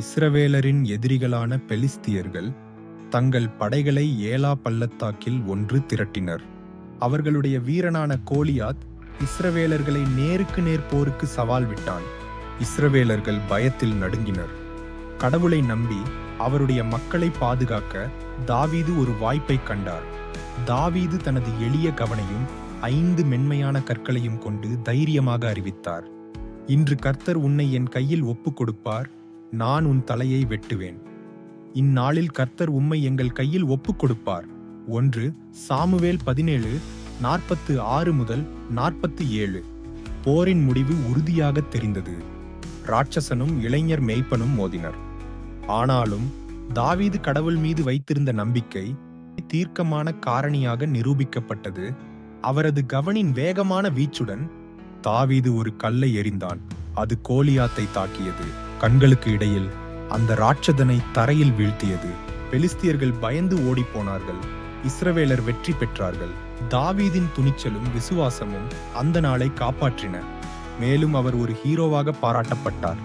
இஸ்ரவேலரின் எதிரிகளான பெலிஸ்தியர்கள் தங்கள் படைகளை ஏலா பள்ளத்தாக்கில் ஒன்று திரட்டினர். அவர்களுடைய வீரனான கோலியாத் இஸ்ரவேலர்களை நேருக்கு நேர் போருக்கு சவால் விட்டான். இஸ்ரவேலர்கள் பயத்தில் நடுங்கினர். கடவுளை நம்பி அவருடைய மக்களை பாதுகாக்க தாவீது ஒரு வாய்ப்பை கண்டார். தாவீது தனது எளிய கவனையும் 5 மென்மையான கற்களையும் கொண்டு தைரியமாக அறிவித்தார், இன்று கர்த்தர் உன்னை என் கையில் ஒப்புக் கொடுப்பார், நான் உன் தலையை வெட்டுவேன். இந்நாளில் கர்த்தர் உம்மை எங்கள் கையில் ஒப்புக் கொடுப்பார். 1 சாமுவேல் 17:46 முதல் 47. போரின் முடிவு உறுதியாக தெரிந்தது. ராட்சசனும் இளைஞர் மேய்ப்பனும் மோதினர். ஆனாலும் தாவீது கடவுள் மீது வைத்திருந்த நம்பிக்கை தீர்க்கமான காரணியாக நிரூபிக்கப்பட்டது. அவரது கவனின் வேகமான வீச்சுடன் தாவீது ஒரு கல்லை எறிந்தான். அது கோலியாத்தை தாக்கியது. கண்களுக்கு இடையில் அந்த ராட்சதனை தரையில் வீழ்த்தியது. பெலிஸ்தியர்கள் பயந்து ஓடிப்போனார்கள். இஸ்ரவேலர் வெற்றி பெற்றார்கள். தாவீதின் துணிச்சலும் விசுவாசமும் அந்த நாளை காப்பாற்றின. மேலும் அவர் ஒரு ஹீரோவாக பாராட்டப்பட்டார்.